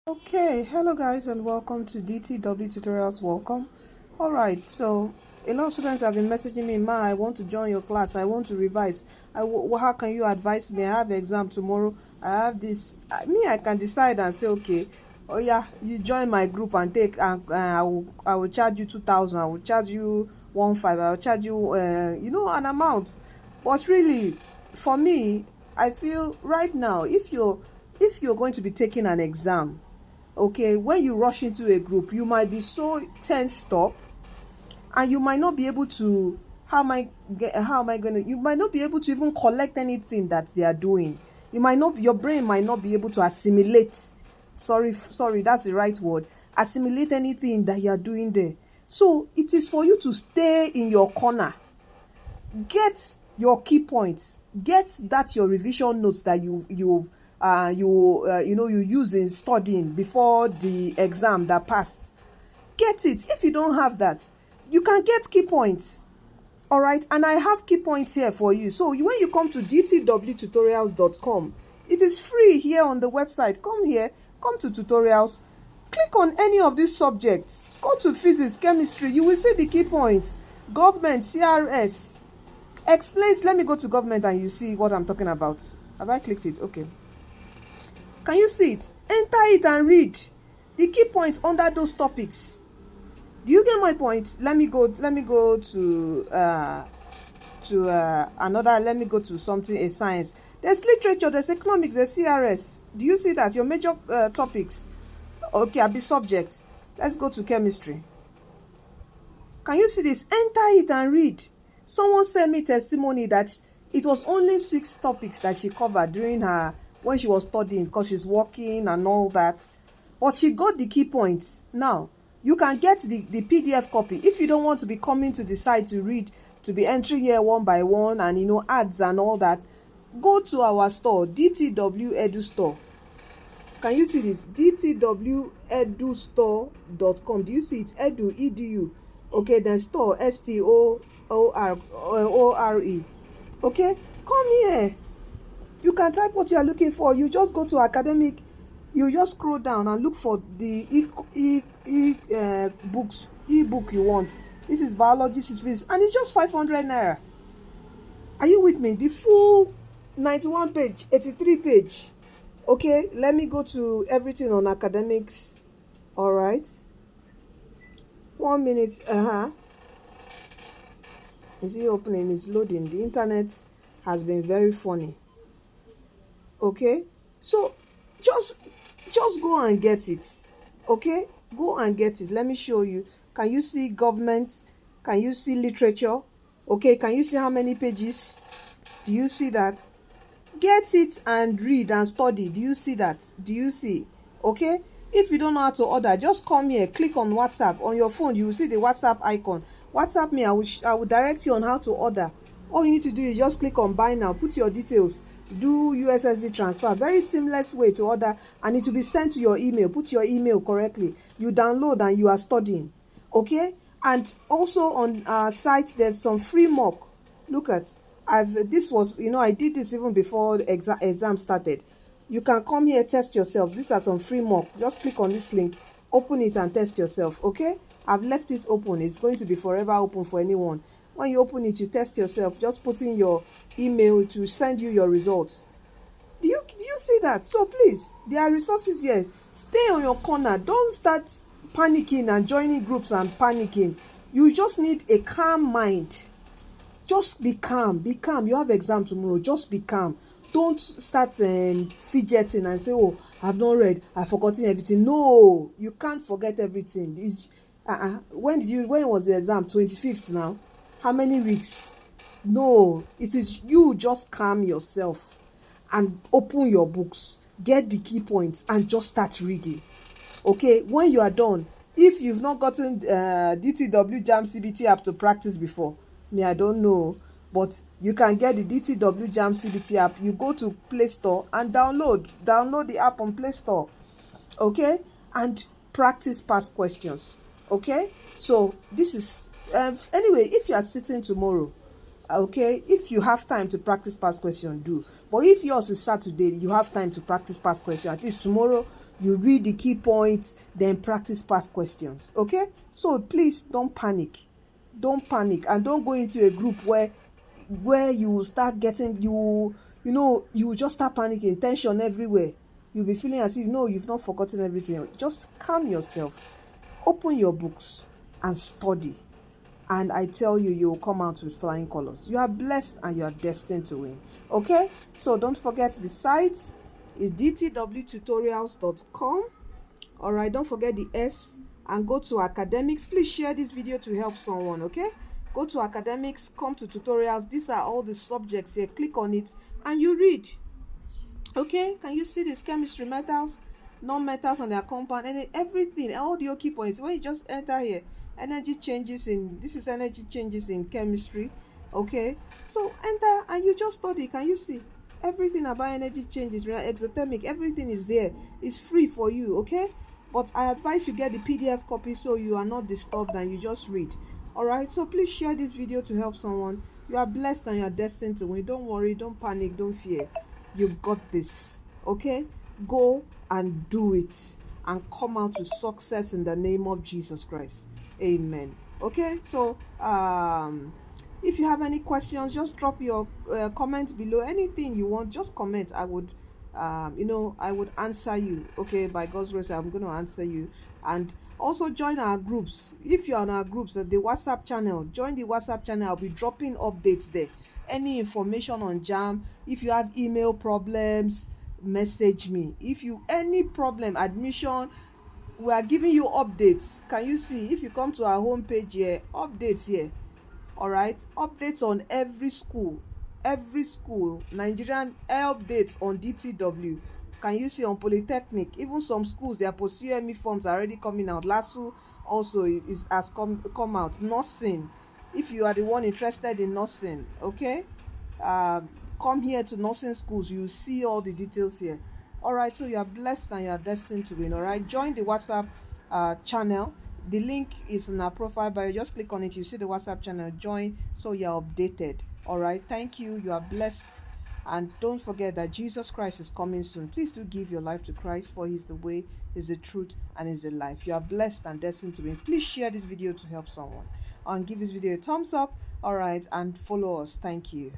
Okay, hello guys and welcome to DTW Tutorials. Welcome. Alright, so a lot of students have been messaging me, Ma, I want to join your class, I want to revise. How can you advise me? I have exam tomorrow, I have this. I can decide and say, okay, oh yeah, you join my group and take, and I will charge you 2,000, I will charge you 1,500, I will charge you, an amount. But really, for me, I feel right now, if you're going to be taking an exam, okay, when you rush into a group, you might be so tensed up and you might not be able to, you might not be able to even collect anything that they are doing. Your brain might not be able to assimilate, sorry, that's the right word, assimilate anything that you are doing there. So it is for you to stay in your corner, get your key points, get that your revision notes that you use in studying before the exam that passed. Get it. If you don't have that, you can get key points. All right, and I have key points here for you. So when you come to dtwtutorials.com, it is free here on the website. Come here, come to tutorials, click on any of these subjects, go to physics, chemistry, you will see the key points. Government, CRS, explains. Let me go to government and you see what I'm talking about. Have I clicked it? Okay. Can you see it? Enter it and read the key points under those topics. Do you get my point? Let me go to another. Let me go to something, a science. There's literature, there's economics, there's CRS. Do you see that? Your major topics. Okay, I'll be subjects. Let's go to chemistry. Can you see this? Enter it and read. Someone sent me testimony that it was only 6 topics that she covered during her, when she was studying, because she's working and all that. But she got the key points. Now, you can get the PDF copy. If you don't want to be coming to the site to read, to be entering here one by one and, ads and all that, go to our store, DTW Edu Store. Can you see this? dtwedustore.com. Do you see it? Edu, E-D-U. Okay, then store, S-T-O-O-R-E. Okay, come here. You can type what you are looking for. You just go to academic, you just scroll down and look for the ebook you want. This is biology, this is physics, and it's just 500 naira. Are you with me? The full 91 page, 83 page. Okay, let me go to everything on academics. All right, 1 minute. Is it opening? It's loading. The internet has been very funny. Okay, so just go and get it. Okay, go and get it. Let me show you. Can you see government? Can you see literature? Okay, can you see how many pages? Do you see that? Get it and read and study. Do you see that? Do you see? Okay, if you don't know how to order, just come here, click on WhatsApp on your phone. You will see the WhatsApp icon. WhatsApp me. I will direct you on how to order. All you need to do is just click on buy now, put your details, do USSD transfer. Very seamless way to order, and it will be sent to your email. Put your email correctly. You download and you are studying. Okay, and also on our site there's some free mock. Look at, I did this even before the exam started. You can come here, test yourself. These are some free mock. Just click on this link, open it and test yourself. Okay, I've left it open. It's going to be forever open for anyone. When you open it, you test yourself. Just put in your email to send you your results. Do you see that? So please, there are resources here. Stay on your corner. Don't start panicking and joining groups and panicking. You just need a calm mind. Just be calm. Be calm. You have exam tomorrow. Just be calm. Don't start fidgeting and say, oh, I've not read, I've forgotten everything. No, you can't forget everything. When was the exam? 25th now. How many weeks? No, it is you. Just calm yourself and open your books, get the key points and just start reading. Okay, when you are done, if you've not gotten DTW JAMB CBT app to practice before, I don't know, but you can get the DTW JAMB CBT app. You go to Play Store and download the app on Play Store. Okay, and practice past questions. Okay, so this is anyway, if you are sitting tomorrow, okay, if you have time to practice past question, do. But if yours is Saturday, you have time to practice past question. At least tomorrow You read the key points, then practice past questions. Okay? So please don't panic. Don't panic, and don't go into a group where you will start getting, you will just start panicking, tension everywhere. You'll be feeling as if, no, you've not forgotten everything. Just calm yourself, open your books and study, and I tell you, you will come out with flying colors. You are blessed and you are destined to win. Okay? So don't forget the site is dtwtutorials.com. All right, don't forget the S, and go to academics. Please share this video to help someone. Okay, go to academics, come to tutorials. These are all the subjects here. Click on it and you read. Okay, can you see this? Chemistry, metals, non-metals and their compound, and everything, all the key points. When you just enter here, energy changes in, this is energy changes in chemistry. Okay, so enter and you just study. Can you see everything about energy changes, exothermic, everything is there. It's free for you. Okay, but I advise you get the PDF copy so you are not disturbed and you just read. All right, so please share this video to help someone. You are blessed and you are destined to win. Don't worry, don't panic, don't fear. You've got this. Okay, go and do it and come out with success in the name of Jesus Christ. Amen. Okay, so if you have any questions, just drop your comment below. Anything you want, just comment. I would I would answer you. Okay, by God's grace, I'm going to answer you. And also join our groups. If you're on our groups, the WhatsApp channel, join the WhatsApp channel. I'll be dropping updates there. Any information on JAMB, if you have email problems, message me. If you any problem, admission, we are giving you updates. Can you see? If you come to our homepage here, updates here. All right, updates on every school, Nigerian updates on DTW. Can you see on Polytechnic? Even some schools, their post-UME forms are already coming out. LASU also has come out. Nursing, if you are the one interested in nursing, okay, come here to nursing schools. You see all the details here. All right, so you are blessed and you are destined to win. All right, join the WhatsApp channel. The link is in our profile bio. Just click on it. You see the WhatsApp channel. Join so you're updated. All right, thank you. You are blessed. And don't forget that Jesus Christ is coming soon. Please do give your life to Christ, for He's the way, He's the truth, and He's the life. You are blessed and destined to win. Please share this video to help someone. And give this video a thumbs up. All right, and follow us. Thank you.